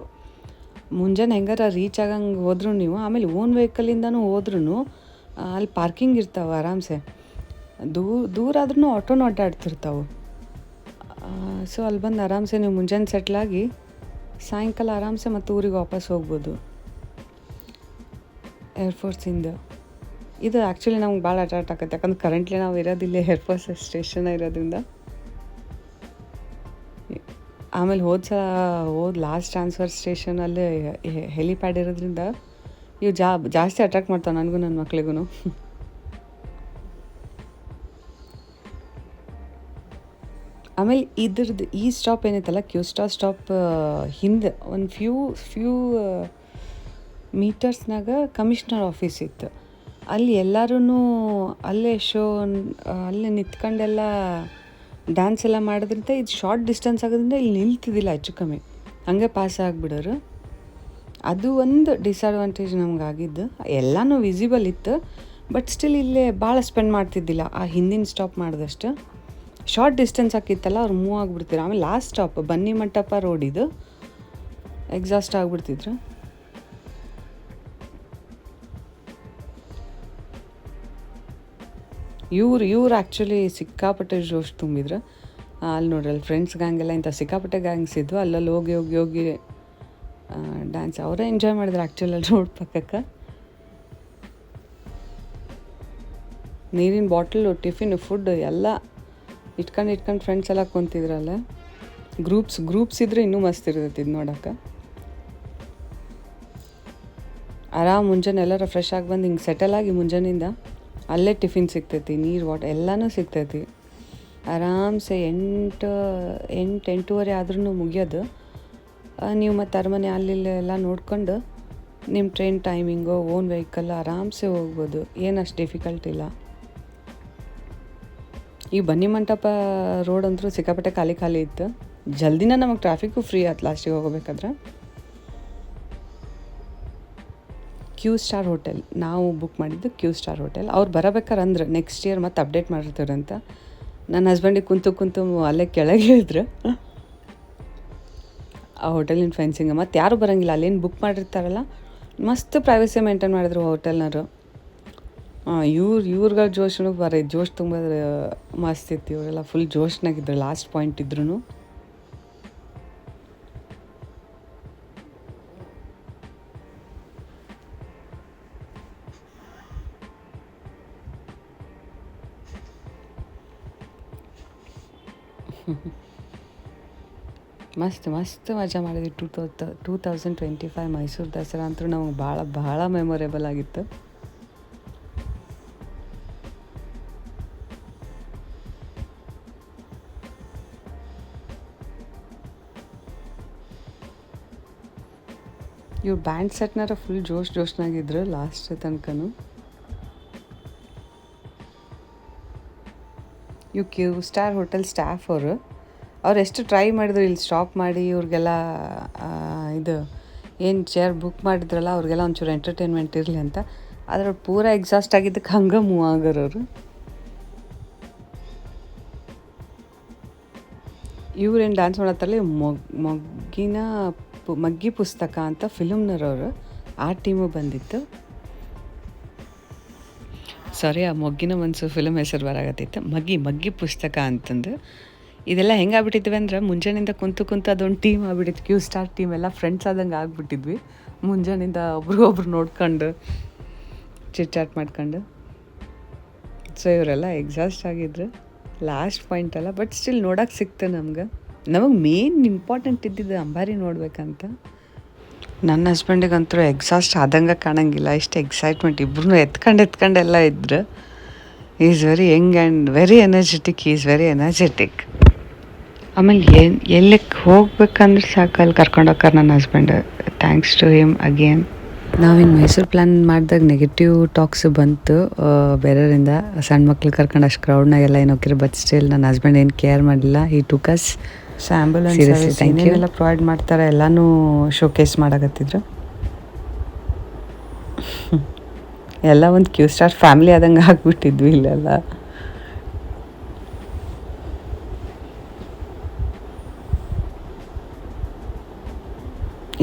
ಮುಂಜಾನೆ ಹೆಂಗಾರ ರೀಚ್ ಆಗಂಗೆ ಹೋದ್ರು ನೀವು, ಆಮೇಲೆ ಓನ್ ವೆಹಿಕಲಿಂದನೂ ಹೋದ್ರೂ ಅಲ್ಲಿ ಪಾರ್ಕಿಂಗ್ ಇರ್ತಾವೆ ಆರಾಮ್ಸೆ. ದೂರ ಆದ್ರೂ ಆಟೋನು ಅಡ್ಡಾಡ್ತಿರ್ತಾವೆ. ಸೊ ಅಲ್ಲಿ ಬಂದು ಆರಾಮ್ಸೆ ನೀವು ಮುಂಜಾನೆ ಸೆಟ್ಲಾಗಿ ಸಾಯಂಕಾಲ ಆರಾಮ್ಸೆ ಮತ್ತು ಊರಿಗೆ ವಾಪಸ್ ಹೋಗ್ಬೋದು. ಏರ್ಫೋರ್ಸಿಂದ ಇದು ಆ್ಯಕ್ಚುಲಿ ನಮ್ಗೆ ಭಾಳ ಅಟ್ರಾಕ್ಟ್ ಆಗುತ್ತೆ. ಯಾಕಂದ್ರೆ ಕರೆಂಟ್ಲಿ ನಾವು ಇರೋದಿಲ್ಲ ಏರ್ಫೋರ್ಸ್ ಸ್ಟೇಷನ್ ಇರೋದ್ರಿಂದ. ಆಮೇಲೆ ಹೋದ ಲಾಸ್ಟ್ ಟ್ರಾನ್ಸ್ಫರ್ ಸ್ಟೇಷನಲ್ಲಿ ಹೆಲಿಪ್ಯಾಡ್ ಇರೋದ್ರಿಂದ ಇವು ಜಾಸ್ತಿ ಅಟ್ರಾಕ್ಟ್ ಮಾಡ್ತಾವೆ ನನಗೂ ನನ್ನ ಮಕ್ಳಿಗೂ. ಆಮೇಲೆ ಇದ್ರದ್ದು ಈ ಸ್ಟಾಪ್ ಏನೈತಲ್ಲ ಕ್ಯೂ ಸ್ಟಾರ್ ಸ್ಟಾಪ್ ಹಿಂದೆ ಒಂದು ಫ್ಯೂ ಮೀಟರ್ಸ್ನಾಗ ಕಮಿಷ್ನರ್ ಆಫೀಸ್ ಇತ್ತು. ಅಲ್ಲಿ ಎಲ್ಲರೂ ಅಲ್ಲೇ ಅಲ್ಲೇ ನಿಂತ್ಕೊಂಡೆಲ್ಲ ಡ್ಯಾನ್ಸ್ ಎಲ್ಲ ಮಾಡೋದ್ರಿಂದ ಇದು ಶಾರ್ಟ್ ಡಿಸ್ಟೆನ್ಸ್ ಆಗೋದ್ರಿಂದ ಇಲ್ಲಿ ನಿಲ್ತಿದ್ದಿಲ್ಲ ಹೆಚ್ಚು ಕಮ್ಮಿ, ಹಂಗೆ ಪಾಸ್ ಆಗಿಬಿಡೋರು. ಅದು ಒಂದು ಡಿಸ್ಅಡ್ವಾಂಟೇಜ್ ನಮಗಾಗಿದ್ದು. ಎಲ್ಲನೂ ವಿಸಿಬಲ್ ಇತ್ತು, ಬಟ್ ಸ್ಟಿಲ್ ಇಲ್ಲೇ ಭಾಳ ಸ್ಪೆಂಡ್ ಮಾಡ್ತಿದ್ದಿಲ್ಲ. ಆ ಹಿಂದಿನ ಸ್ಟಾಪ್ ಮಾಡಿದಷ್ಟು ಶಾರ್ಟ್ ಡಿಸ್ಟೆನ್ಸ್ ಹಾಕಿತ್ತಲ್ಲ ಅವ್ರು ಮೂವ್ ಆಗಿಬಿಡ್ತಿದ್ರು. ಆಮೇಲೆ ಲಾಸ್ಟ್ ಸ್ಟಾಪ್ ಬನ್ನಿ ಮಂಟಪ ರೋಡ್, ಇದು ಎಕ್ಸಾಸ್ಟ್ ಆಗಿಬಿಡ್ತಿದ್ರು. ಇವ್ರು ಆ್ಯಕ್ಚುಲಿ ಸಿಕ್ಕಾಪಟ್ಟೆ ಜೋಶ್ ತುಂಬಿದ್ರು. ಅಲ್ಲಿ ನೋಡ್ರಿ, ಅಲ್ಲಿ ಫ್ರೆಂಡ್ಸ್ ಗ್ಯಾಂಗೆಲ್ಲ ಇಂಥ ಸಿಕ್ಕಾಪಟ್ಟೆ ಗ್ಯಾಂಗ್ಸ್ ಇದ್ವು. ಅಲ್ಲಲ್ಲಿ ಹೋಗಿ ಡ್ಯಾನ್ಸ್ ಅವರೇ ಎಂಜಾಯ್ ಮಾಡಿದ್ರು ಆ್ಯಕ್ಚುಲಿ ಅಲ್ಲಿ ರೋಡ್ ಪಕ್ಕಕ್ಕೆ. ನೀರಿನ ಬಾಟಲು, ಟಿಫಿನ್, ಫುಡ್ ಎಲ್ಲ ಇಟ್ಕೊಂಡು ಫ್ರೆಂಡ್ಸ್ ಎಲ್ಲ ಕುಂತಿದ್ರಲ್ಲ. ಗ್ರೂಪ್ಸ್ ಇದ್ರೆ ಇನ್ನೂ ಮಸ್ತ್ ಇರ್ತೈತಿ ಇದು ನೋಡೋಕೆ. ಆರಾಮ್ ಮುಂಜಾನೆ ಎಲ್ಲರ ಫ್ರೆಶ್ ಆಗಿ ಬಂದು ಹಿಂಗೆ ಸೆಟಲ್ ಆಗಿ ಮುಂಜಾನಿಂದ ಅಲ್ಲೇ ಟಿಫಿನ್ ಸಿಗ್ತೈತಿ, ನೀರು, ವಾಟರ್ ಎಲ್ಲನೂ ಸಿಗ್ತೈತಿ. ಆರಾಮ್ಸೆ 8-8:30 ಆದ್ರೂ ಮುಗಿಯೋದು. ನೀವು ಮತ್ತು ಅರಮನೆ ಅಲ್ಲಿ ಎಲ್ಲ ನೋಡ್ಕೊಂಡು ನಿಮ್ಮ ಟ್ರೈನ್ ಟೈಮಿಂಗು, ಓನ್ ವೆಹಿಕಲ್ ಆರಾಮ್ಸೆ ಹೋಗ್ಬೋದು, ಏನು ಅಷ್ಟು ಡಿಫಿಕಲ್ಟ್ ಇಲ್ಲ. ಈ ಬನ್ನಿ ಮಂಟಪ ರೋಡ್ ಅಂತೂ ಸಿಕ್ಕಾಪಟ್ಟೆ ಖಾಲಿ ಇತ್ತು. ಜಲ್ದಿನ ನಮಗೆ ಟ್ರಾಫಿಕ್ಕು ಫ್ರೀ ಆಯ್ತು ಲಾಸ್ಟಿಗೆ ಹೋಗ್ಬೇಕಾದ್ರೆ. ಕ್ಯೂ ಸ್ಟಾರ್ ಹೋಟೆಲ್ ನಾವು ಬುಕ್ ಮಾಡಿದ್ದು. ಕ್ಯೂ ಸ್ಟಾರ್ ಹೋಟೆಲ್ ಅವ್ರು ಬರಬೇಕಾರೆ ಅಂದ್ರೆ ನೆಕ್ಸ್ಟ್ ಇಯರ್ ಮತ್ತೆ ಅಪ್ಡೇಟ್ ಮಾಡಿರ್ತಾರಂತ. ನನ್ನ ಹಸ್ಬೆಂಡಿಗೆ ಕುಂತು ಅಲ್ಲೇ ಕೆಳಗೆ ಹೇಳಿದ್ರು ಆ ಹೋಟೆಲಿನ ಫೆನ್ಸಿಂಗ್. ಮತ್ತು ಯಾರು ಬರೋಂಗಿಲ್ಲ, ಅಲ್ಲೇನು ಬುಕ್ ಮಾಡಿರ್ತಾರಲ್ಲ, ಮಸ್ತ್ ಪ್ರೈವಸಿ ಮೇಂಟೈನ್ ಮಾಡಿದ್ರು ಹೋಟೆಲ್ನವರು. ಇವ್ರುಗಳ ಜೋಶನು ಜೋಶ್ ತುಂಬ ಮಸ್ತ್ ಇತ್ತು. ಇವರೆಲ್ಲ ಫುಲ್ ಜೋಶ್ನಾಗಿದ್ರು ಲಾಸ್ಟ್ ಪಾಯಿಂಟ್ ಇದ್ರೂ. ಮಸ್ತ್ ಮಜಾ ಮಾಡಿದ್ವಿ. 2025 ಮೈಸೂರು ದಸರಾ ಅಂತೂ ನಮಗೆ ಭಾಳ ಮೆಮೊರೇಬಲ್ ಆಗಿತ್ತು. ಇವ್ರು ಬ್ಯಾಂಡ್ ಸೆಟ್ನಾರ ಫುಲ್ ಜೋಶ್ನಾಗಿದ್ರು ಲಾಸ್ಟ್ ತನಕನೂ. ಇವು ಕ್ಯೂ ಸ್ಟಾರ್ ಹೋಟೆಲ್ ಸ್ಟಾಫ್ ಅವ್ರು ಎಷ್ಟು ಟ್ರೈ ಮಾಡಿದ್ರು ಇಲ್ಲಿ ಸ್ಟಾಪ್ ಮಾಡಿ ಇವ್ರಿಗೆಲ್ಲ ಇದು ಏನು ಚೇರ್ ಬುಕ್ ಮಾಡಿದ್ರಲ್ಲ ಅವ್ರಿಗೆಲ್ಲ ಒಂಚೂರು ಎಂಟರ್ಟೈನ್ಮೆಂಟ್ ಇರಲಿ ಅಂತ. ಆದರೆ ಅವ್ರು ಪೂರಾ ಎಕ್ಸಾಸ್ಟ್ ಆಗಿದ್ದಕ್ಕೆ ಹಂಗೆ ಮೂವ್ ಆಗೋರವರು. ಇವ್ರೇನು ಡ್ಯಾನ್ಸ್ ಮಾಡತ್ತಲ್ಲ, ಮಗ್ಗಿ ಪುಸ್ತಕ ಅಂತ ಫಿಲ್ಮ್ನವ್ರವರು, ಆ ಟೀಮು ಬಂದಿತ್ತು. ಸಾರಿ, ಆ ಮೊಗ್ಗಿನ ಮನಸ್ಸು ಫಿಲಮ್ ಹೆಸರು ಬರಾಗತ್ತಿತ್ತು. ಮಗ್ಗಿ ಪುಸ್ತಕ ಅಂತಂದು. ಇದೆಲ್ಲ ಹೆಂಗೆ ಆಗ್ಬಿಟ್ಟಿದ್ವಿ ಅಂದ್ರೆ ಮುಂಜಾನಿಂದ ಕುಂತು ಅದೊಂದು ಟೀಮ್ ಆಗ್ಬಿಟ್ಟಿತ್ತು. ಕ್ಯೂ ಸ್ಟಾರ್ ಟೀಮ್ ಎಲ್ಲ ಫ್ರೆಂಡ್ಸ್ ಆದಂಗೆ ಆಗ್ಬಿಟ್ಟಿದ್ವಿ. ಮುಂಜಾನಿಂದ ಒಬ್ರಿಗೊಬ್ರು ನೋಡ್ಕೊಂಡು ಚಿಟ್ ಮಾಡ್ಕೊಂಡು. ಸೊ ಇವರೆಲ್ಲ ಎಕ್ಸಾಸ್ಟ್ ಆಗಿದ್ರು ಲಾಸ್ಟ್ ಪಾಯಿಂಟ್ ಅಲ್ಲ, ಬಟ್ ಸ್ಟಿಲ್ ನೋಡೋಕೆ ಸಿಕ್ತು ನಮ್ಗೆ ಮೇನ್ ಇಂಪಾರ್ಟೆಂಟ್ ಇದ್ದಿದ್ದು ಅಂಬಾರಿ ನೋಡ್ಬೇಕಂತ. ನನ್ನ ಹಸ್ಬೆಂಡಿಗಂತೂ ಎಕ್ಸಾಸ್ಟ್ ಆದಂಗೆ ಕಾಣಂಗಿಲ್ಲ, ಇಷ್ಟು ಎಕ್ಸೈಟ್ಮೆಂಟ್. ಇಬ್ಬರೂ ಎತ್ಕೊಂಡೆಲ್ಲ ಇದ್ರು. Is very young and very energetic. ಆಮೇಲೆ ಎಲ್ಲಿಗೆ ಹೋಗ್ಬೇಕಂದ್ರೆ ಸಾಕು ಅಲ್ಲಿ ಕರ್ಕೊಂಡೋಗ್ತಾರೆ ನನ್ನ husband. Thanks to him again. ನಾವಿನ್ನು ಮೈಸೂರು ಪ್ಲ್ಯಾನ್ ಮಾಡಿದಾಗ ನೆಗೆಟಿವ್ ಟಾಕ್ಸ್ ಬಂತು ಬೇರೆಯವರಿಂದ. ಸಣ್ಣ ಮಕ್ಳು ಕರ್ಕೊಂಡು ಅಷ್ಟು ಕ್ರೌಡ್ನಾಗೆಲ್ಲ ಏನು ಹೋಗಿರೋ, ಬಟ್ ಸ್ಟಿಲ್ ನನ್ನ ಹಸ್ಬೆಂಡ್ ಏನು ಕೇರ್ ಮಾಡಲಿಲ್ಲ. ಈ ಟುಕ್ ಅಸ್ ಆ್ಯಂಬುಲೆನ್ಸ್ ಸರ್ವಿಸ್ ಏನೇನೆಲ್ಲ ಪ್ರೊವೈಡ್ ಮಾಡ್ತಾರೆ ಎಲ್ಲನೂ ಶೋಕೇಸ್ ಮಾಡಕತ್ತಿದ್ರು. ಎಲ್ಲ ಒಂದು ಕ್ಯೂ ಸ್ಟಾರ್ ಫ್ಯಾಮಿಲಿ ಆದಂಗೆ ಆಗ್ಬಿಟ್ಟಿದ್ವಿ ಇಲ್ಲೆಲ್ಲ.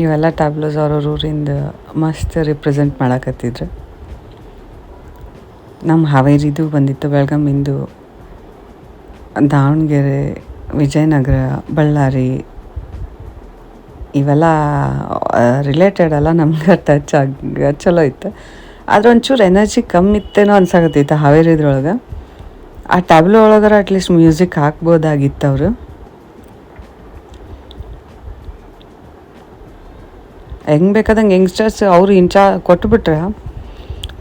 ಇವೆಲ್ಲ ಟ್ಯಾಬ್ಲೋಸ್ ಅವ್ರವ್ರ ಊರಿಂದ ಮಸ್ತ್ ರಿಪ್ರೆಸೆಂಟ್ ಮಾಡಕತ್ತಿದ್ರು. ನಮ್ಮ ಹಾವೇರಿದು ಬಂದಿತ್ತು, ಬೆಳಗಾಮಿಂದು, ದಾವಣಗೆರೆ, ವಿಜಯನಗರ, ಬಳ್ಳಾರಿ, ಇವೆಲ್ಲ ರಿಲೇಟೆಡ್ ಅಲ್ಲ, ನಮ್ಗೆ ಟಚ್ ಆಗ ಚಲೋ ಇತ್ತು. ಆದರೆ ಒಂಚೂರು ಎನರ್ಜಿ ಕಮ್ಮಿ ಇತ್ತೇನೋ ಅನ್ಸಾಕತ್ತೈತೆ ಹಾವೇರಿ ಇದ್ರೊಳಗೆ. ಆ ಟ್ಯಾಬ್ಲೋ ಒಳಗಾರ ಅಟ್ಲೀಸ್ಟ್ ಮ್ಯೂಸಿಕ್ ಹಾಕ್ಬೋದಾಗಿತ್ತು ಅವರು. ಹೆಂಗೆ ಬೇಕಾದಂಗೆ ಯಂಗ್ಸ್ಟರ್ಸ್ ಅವರು ಕೊಟ್ಬಿಟ್ರೆ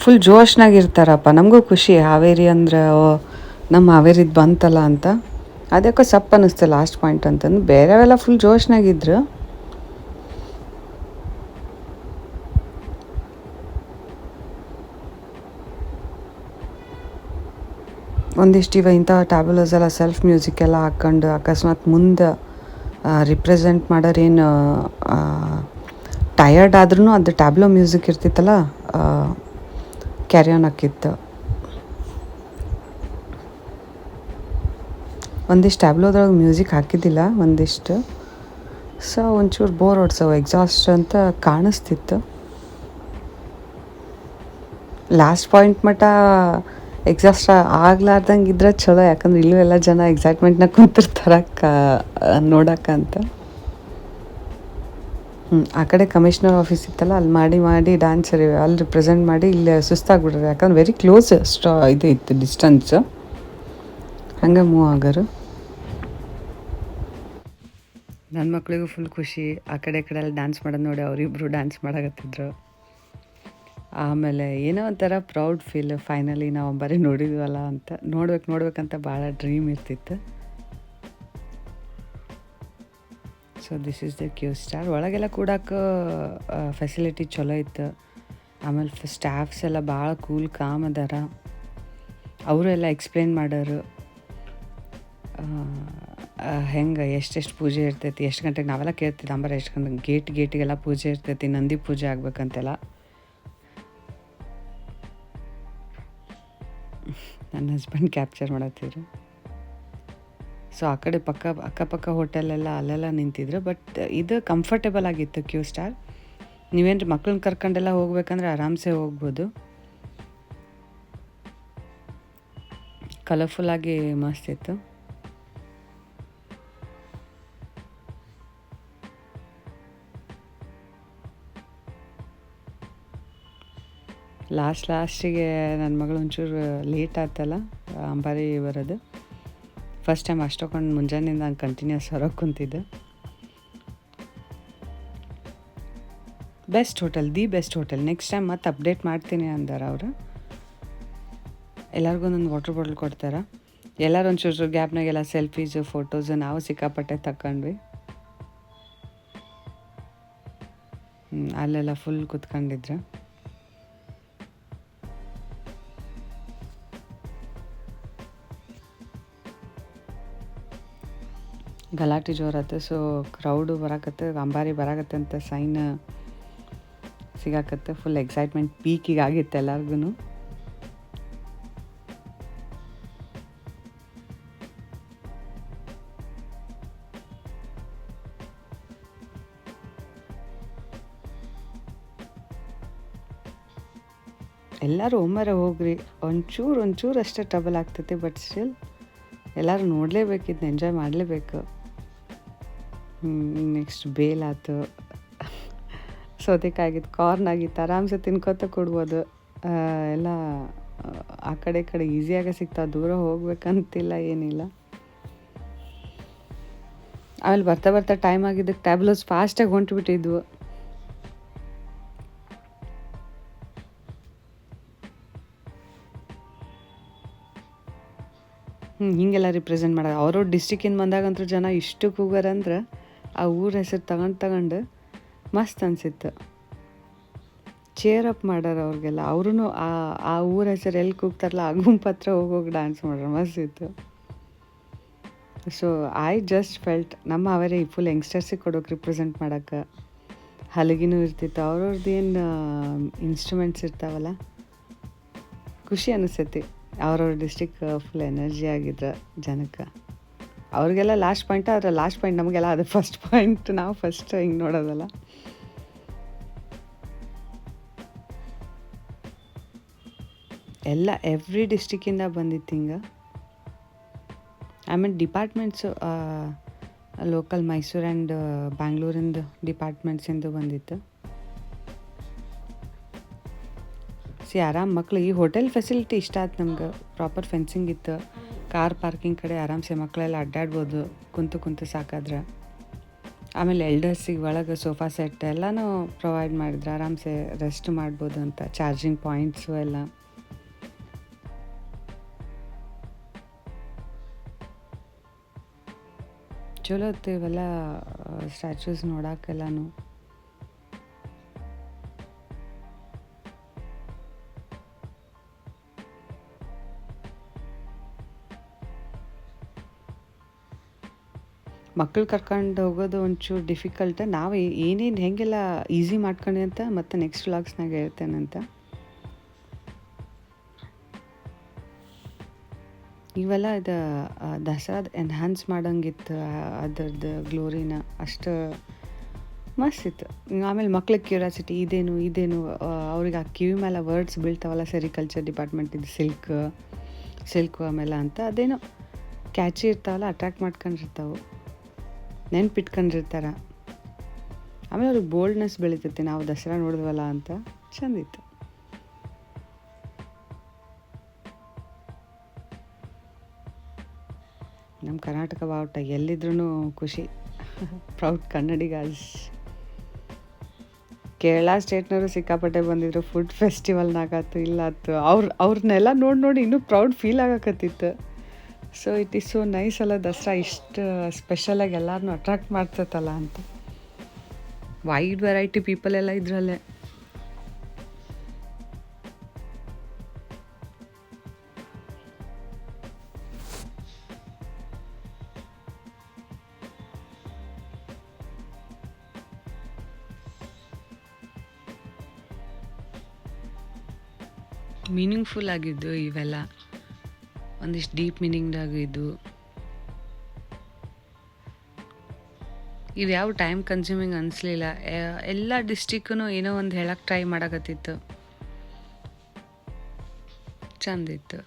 ಫುಲ್ ಜೋಶ್ನಾಗಿರ್ತಾರಪ್ಪ. ನಮಗೂ ಖುಷಿ, ಹಾವೇರಿ ಅಂದ್ರೆ ನಮ್ಮ ಹಾವೇರಿದು ಬಂತಲ್ಲ ಅಂತ. ಅದಕ್ಕೆ ಸಪ್ ಅನ್ನಿಸ್ತು ಲಾಸ್ಟ್ ಪಾಯಿಂಟ್ ಅಂತಂದು. ಬೇರೆವೆಲ್ಲ ಫುಲ್ ಜೋಶ್ನಾಗಿದ್ರು. ಒಂದಿಷ್ಟು ಇಂಥ ಟ್ಯಾಬ್ಲೋಸ್ ಎಲ್ಲ ಸೆಲ್ಫ್ ಮ್ಯೂಸಿಕ್ ಎಲ್ಲ ಹಾಕ್ಕೊಂಡು ಅಕಸ್ಮಾತ್ ಮುಂದೆ ರಿಪ್ರೆಸೆಂಟ್ ಮಾಡೋರೇನು ಟಯರ್ಡ್ ಆದ್ರೂ ಅದು ಟ್ಯಾಬ್ಲೋ ಮ್ಯೂಸಿಕ್ ಇರ್ತಿತ್ತಲ್ಲ ಕ್ಯಾರಿ ಆನ್ ಹಾಕಿತ್ತು. ಒಂದಿಷ್ಟು ಟ್ಯಾಬ್ಲೋದ್ರೊಳಗೆ ಮ್ಯೂಸಿಕ್ ಹಾಕಿದ್ದಿಲ್ಲ ಒಂದಿಷ್ಟು, ಸೊ ಒಂಚೂರು ಬೋರ್ ಹೊಡ್ಸವು, ಎಕ್ಸಾಸ್ಟ್ ಅಂತ ಕಾಣಿಸ್ತಿತ್ತು. ಲಾಸ್ಟ್ ಪಾಯಿಂಟ್ ಮಟ್ಟ ಎಕ್ಸಾಸ್ಟ್ ಆಗ್ಲಾರ್ದಂಗೆ ಇದ್ರೆ ಚಲೋ, ಯಾಕಂದ್ರೆ ಇಲ್ಲೂ ಎಲ್ಲ ಜನ ಎಕ್ಸೈಟ್ಮೆಂಟ್ನಾಗ ಕುಂತಿರ್ತಾರೆ ನೋಡೋಕ್ಕಂತ. ಆ ಕಡೆ ಕಮಿಷ್ನರ್ ಆಫೀಸ್ ಇತ್ತಲ್ಲ, ಅಲ್ಲಿ ಮಾಡಿ ಡ್ಯಾನ್ಸ್ ಅಲ್ಲಿ ರಿಪ್ರೆಸೆಂಟ್ ಮಾಡಿ ಇಲ್ಲಿ ಸುಸ್ತಾಗ್ಬಿಡ್ರಿ, ಯಾಕಂದ್ರೆ ವೆರಿ ಕ್ಲೋಸ್ ಇದು ಇತ್ತು ಡಿಸ್ಟೆನ್ಸ್, ಹಂಗೆ ಮೂವ್ ಆಗೋರು. ನನ್ನ ಮಕ್ಳಿಗೂ ಫುಲ್ ಖುಷಿ, ಆ ಕಡೆ ಎಲ್ಲ ಡ್ಯಾನ್ಸ್ ಮಾಡೋದು ನೋಡಿ ಅವರಿಬ್ಬರು ಡ್ಯಾನ್ಸ್ ಮಾಡಕತ್ತಿದ್ರು. ಆಮೇಲೆ ಏನೋ ಒಂಥರ ಪ್ರೌಡ್ ಫೀಲ್, ಫೈನಲಿ ನಾವು ಬರೀ ನೋಡಿದ್ವಲ್ಲ ಅಂತ, ನೋಡ್ಬೇಕಂತ ಭಾಳ ಡ್ರೀಮ್ ಇರ್ತಿತ್ತು. So this is the Q star. ಒಳಗೆಲ್ಲ ಕೂಡಕ್ಕೆ ಫೆಸಿಲಿಟಿ ಚಲೋ ಇತ್ತು. ಆಮೇಲೆ ಸ್ಟಾಫ್ಸ್ ಎಲ್ಲ ಭಾಳ ಕೂಲ್ ಕಾಮ್ ಅದಾರ. ಅವರು ಎಲ್ಲ ಎಕ್ಸ್ಪ್ಲೇನ್ ಮಾಡೋರು ಹೆಂಗೆ ಎಷ್ಟೆಷ್ಟು ಪೂಜೆ ಇರ್ತೈತಿ, ಎಷ್ಟು ಗಂಟೆಗೆ ನಾವೆಲ್ಲ ಕೇಳ್ತಿದ್ದೆ ಅಂಬರ ಎಷ್ಟು ಗಂಟೆಗೆ ಗೇಟಿಗೆಲ್ಲ ಪೂಜೆ ಇರ್ತೈತಿ, ನಂದಿ ಪೂಜೆ ಆಗ್ಬೇಕಂತೆಲ್ಲ. ನನ್ನ ಹಸ್ಬೆಂಡ್ ಕ್ಯಾಪ್ಚರ್ ಮಾಡತ್ತಿದ್ರು. ಸೊ ಆ ಕಡೆ ಅಕ್ಕಪಕ್ಕ ಹೋಟೆಲೆಲ್ಲ ಅಲ್ಲೆಲ್ಲ ನಿಂತಿದ್ರು. ಬಟ್ ಇದು ಕಂಫರ್ಟೇಬಲ್ ಆಗಿತ್ತು ಕ್ಯೂ ಸ್ಟಾರ್. ನೀವೇನು ಮಕ್ಳನ್ನ ಕರ್ಕೊಂಡೆಲ್ಲ ಹೋಗ್ಬೇಕಂದ್ರೆ ಆರಾಮ್ಸೆ ಹೋಗ್ಬೋದು. ಕಲರ್ಫುಲ್ಲಾಗಿ ಮಸ್ತ್ ಇತ್ತು. ಲಾಸ್ಟಿಗೆ ನನ್ನ ಮಗಳು ಒಂಚೂರು ಲೇಟ್ ಆಯ್ತಲ್ಲ ಅಂಬಾರಿ ಬರೋದು. ಫಸ್ಟ್ ಟೈಮ್ ಅಷ್ಟೊಂದು ಮುಂಜಾನೆಯಿಂದ ನಾನು ಕಂಟಿನ್ಯೂಸ್ ಹೊರಗೆ ಕುಂತಿದ್ದೆ. Best hotel, the best hotel. Next time ಮತ್ತೆ ಅಪ್ಡೇಟ್ ಮಾಡ್ತೀನಿ ಅಂದಾರ ಅವರು. ಎಲ್ಲರಿಗೂ ಒಂದೊಂದು ವಾಟರ್ ಬಾಟಲ್ ಕೊಡ್ತಾರೆ. ಎಲ್ಲರೂ ಒಂಚೂರು ಗ್ಯಾಪ್ನಾಗೆಲ್ಲ ಸೆಲ್ಫೀಸು ಫೋಟೋಸು ನಾವು ಸಿಕ್ಕಾಪಟ್ಟೆ ತಗೊಂಡ್ವಿ. ಅಲ್ಲೆಲ್ಲ ಫುಲ್ ಕುತ್ಕೊಂಡಿದ್ರು. ಗಲಾಟೆ ಜೋರಾಯ್ತು. ಸೊ ಕ್ರೌಡು ಬರಾಕತ್ತೆ, ಅಂಬಾರಿ ಬರಾಕತ್ತೆ ಅಂತ ಸೈನ್ ಸಿಗಾಕತ್ತೆ. ಫುಲ್ ಎಕ್ಸೈಟ್ಮೆಂಟ್ ಪೀಕಿಗೆ ಆಗಿತ್ತು ಎಲ್ಲರಿಗೂ. ಎಲ್ಲರೂ ಒಮ್ಮರೆ ಹೋಗ್ರಿ, ಒಂಚೂರು ಅಷ್ಟೇ ಟ್ರಬಲ್ ಆಗ್ತೈತಿ. ಬಟ್ ಸ್ಟಿಲ್ ಎಲ್ಲರೂ ನೋಡಲೇಬೇಕಿದ್ದು, ಎಂಜಾಯ್ ಮಾಡಲೇಬೇಕು. ನೆಕ್ಸ್ಟ್ ಬೇಲ್ ಆಯ್ತು, ಸೌತೆಕಾಯಿಗಿತ್ತು, ಕಾರ್ನ್ ಆಗಿತ್ತು, ಆರಾಮ್ಸೆ ತಿನ್ಕೋತ ಕೊಡ್ಬೋದು. ಎಲ್ಲ ಆ ಕಡೆ ಈಸಿಯಾಗಿ ಸಿಗ್ತಾವೆ, ದೂರ ಹೋಗ್ಬೇಕಂತಿಲ್ಲ ಏನಿಲ್ಲ. ಆಮೇಲೆ ಬರ್ತಾ ಟೈಮ್ ಆಗಿದ್ದಕ್ಕೆ ಟ್ಯಾಬ್ಲೋಸ್ ಫಾಸ್ಟಾಗಿ ಹೊಂಟ್ಬಿಟ್ಟಿದ್ವು. ಹೀಗೆಲ್ಲ ರಿಪ್ರೆಸೆಂಟ್ ಮಾಡೋದು. ಅವ್ರವ್ರ ಡಿಸ್ಟಿಕ್ಕಿಂದ ಬಂದಾಗಂತೂ ಜನ ಇಷ್ಟು ಕೂಗಾರಂದ್ರೆ ಆ ಊರ ಹೆಸರು ತಗೊಂಡು ಮಸ್ತ್ ಅನಿಸಿತ್ತು. ಚೇರ್ ಅಪ್ ಮಾಡ್ಯಾರ ಅವ್ರಿಗೆಲ್ಲ. ಅವ್ರೂ ಆ ಊರ ಹೆಸರು ಎಲ್ಲಿ ಕೂಗ್ತಾರಲ್ಲ ಆ ಗುಂಪು ಹತ್ರ ಹೋಗಿ ಡ್ಯಾನ್ಸ್ ಮಾಡ್ಯಾರ, ಮಸ್ತ್ ಇತ್ತು. ಸೊ ಐ ಜಸ್ಟ್ ಫೆಲ್ಟ್ ನಮ್ಮ ಅವರೇ ಫುಲ್ ಯಂಗ್ಸ್ಟರ್ಸಿಗೆ ಕೊಡೋಕೆ ರಿಪ್ರೆಸೆಂಟ್ ಮಾಡೋಕ್ಕೆ ಹಲಗಿನೂ ಇರ್ತಿತ್ತು. ಅವ್ರವ್ರದ್ದು ಏನು ಇನ್ಸ್ಟ್ರೂಮೆಂಟ್ಸ್ ಇರ್ತಾವಲ್ಲ, ಖುಷಿ ಅನಿಸ್ತೈತಿ. ಅವ್ರವ್ರ ಡಿಸ್ಟಿಕ್ ಫುಲ್ ಎನರ್ಜಿ ಆಗಿದ್ರೆ ಜನಕ್ಕೆ. ಅವ್ರಿಗೆಲ್ಲ ಲಾಸ್ಟ್ ಪಾಯಿಂಟ್, ಆದರೆ ಲಾಸ್ಟ್ ಪಾಯಿಂಟ್ ನಮಗೆಲ್ಲ ಅದು ಫಸ್ಟ್ ಪಾಯಿಂಟ್. ನಾವು ಫಸ್ಟ್ ಹಿಂಗೆ ನೋಡೋದಲ್ಲ. ಎಲ್ಲ ಎವ್ರಿ ಡಿಸ್ಟಿಕ್ಕಿಂದ ಬಂದಿತ್ತು ಹಿಂಗೆ. ಆಮೇಲೆ ಡಿಪಾರ್ಟ್ಮೆಂಟ್ಸು ಲೋಕಲ್ ಮೈಸೂರು ಆ್ಯಂಡ್ ಬ್ಯಾಂಗ್ಳೂರಿಂದ ಡಿಪಾರ್ಟ್ಮೆಂಟ್ಸಿಂದ ಬಂದಿತ್ತು. ಆರಾಮ್ ಮಕ್ಳು ಈ ಹೋಟೆಲ್ ಫೆಸಿಲಿಟಿ ಇಷ್ಟ ಆಯ್ತು ನಮ್ಗೆ. ಪ್ರಾಪರ್ ಫೆನ್ಸಿಂಗ್ ಇತ್ತು, ಕಾರ್ ಪಾರ್ಕಿಂಗ್ ಕಡೆ ಆರಾಮ್ಸೆ ಮಕ್ಕಳೆಲ್ಲ ಅಡ್ಡಾಡ್ಬೋದು ಕುಂತು ಸಾಕಾದ್ರೆ. ಆಮೇಲೆ ಎಲ್ಡರ್ಸಿಗೆ ಒಳಗೆ ಸೋಫಾ ಸೆಟ್ ಎಲ್ಲನೂ ಪ್ರೊವೈಡ್ ಮಾಡಿದ್ರು, ಆರಾಮ್ಸೆ ರೆಸ್ಟ್ ಮಾಡ್ಬೋದು ಅಂತ. ಚಾರ್ಜಿಂಗ್ ಪಾಯಿಂಟ್ಸು ಎಲ್ಲ. ಚಲೋ ಇತ್ತು ಇವೆಲ್ಲ ಸ್ಟ್ಯಾಚ್ಯೂಸ್ ನೋಡೋಕ್ಕೆಲ್ಲನೂ. ಮಕ್ಳು ಕರ್ಕೊಂಡು ಹೋಗೋದು ಒಂಚೂರು ಡಿಫಿಕಲ್ಟ್. ನಾವು ಏನೇನು ಹೆಂಗೆಲ್ಲ ಈಸಿ ಮಾಡ್ಕೊಂಡು ಅಂತ ಮತ್ತೆ ನೆಕ್ಸ್ಟ್ ವ್ಲಾಗ್ಸ್ನಾಗ ಹೇಳ್ತೇನಂತ. ಇವೆಲ್ಲ ಇದು ದಸರಾದ ಎನ್ಹಾನ್ಸ್ ಮಾಡೋಂಗಿತ್ತು, ಅದ್ರದ್ದು ಗ್ಲೋರಿನ ಅಷ್ಟು ಮಸ್ತ್ ಇತ್ತು. ಆಮೇಲೆ ಮಕ್ಳಿಗೆ ಕ್ಯೂರಿಯಾಸಿಟಿ, ಇದೇನು ಅವ್ರಿಗೆ ಆ ಕಿವಿ ಮೇಲೆ ವರ್ಡ್ಸ್ ಬೀಳ್ತಾವಲ್ಲ, ಸೆರಿಕಲ್ಚರ್ ಡಿಪಾರ್ಟ್ಮೆಂಟಿದ್ದು ಸಿಲ್ಕ್ ಆಮೇಲೆ ಅಂತ ಅದೇನೋ ಕ್ಯಾಚಿ ಇರ್ತಾವಲ್ಲ, ಅಟ್ರ್ಯಾಕ್ಟ್ ಮಾಡ್ಕೊಂಡಿರ್ತಾವೆ, ನೆನ್ಪಿಟ್ಕೊಂಡಿರ್ತಾರೆ. ಆಮೇಲೆ ಅವ್ರಿಗೆ ಬೋಲ್ಡ್ನೆಸ್ ಬೆಳಿತೈತಿ, ನಾವು ದಸರಾ ನೋಡಿದ್ವಲ್ಲ ಅಂತ. ಚಂದಿತ್ತು. ನಮ್ಮ ಕರ್ನಾಟಕ ಬಾವುಟ ಎಲ್ಲಿದ್ರೂ ಖುಷಿ. ಪ್ರೌಡ್ ಕನ್ನಡಿಗಾಸ್. ಕೇರಳ ಸ್ಟೇಟ್ನವರು ಸಿಕ್ಕಾಪಟ್ಟೆ ಬಂದಿದ್ರು. ಫುಡ್ ಫೆಸ್ಟಿವಲ್ನಾಗತ್ತು ಇಲ್ಲಾತು ಅವ್ರನ್ನೆಲ್ಲ ನೋಡಿ ಇನ್ನೂ ಪ್ರೌಡ್ ಫೀಲ್ ಆಗಕತ್ತಿತ್ತು. So it is so nice ಅಲ್ಲ, ದಸರಾ ಇಷ್ಟು ಸ್ಪೆಷಲಾಗಿ ಎಲ್ಲರನ್ನೂ ಅಟ್ರಾಕ್ಟ್ ಮಾಡ್ತೈತಲ್ಲ ಅಂತ. ವೈಡ್ ವೆರೈಟಿ ಪೀಪಲ್ ಎಲ್ಲ ಇದ್ರಲ್ಲೇ. ಮೀನಿಂಗ್ಫುಲ್ ಆಗಿದ್ದು ಇವೆಲ್ಲ, ಒಂದಿಷ್ಟು ಡೀಪ್ ಮೀನಿಂಗ್ದಾಗಿದ್ದು. ಇದು ಯಾವ ಟೈಮ್ ಕನ್ಸ್ಯೂಮಿಂಗ್ ಅನಿಸ್ಲಿಲ್ಲ. ಎಲ್ಲ ಡಿಸ್ಟಿಕ್ಕೂ ಏನೋ ಒಂದು ಹೇಳಕ್ಕೆ ಟ್ರೈ ಮಾಡಕತ್ತಿತ್ತು. ಚಂದಿತ್ತು.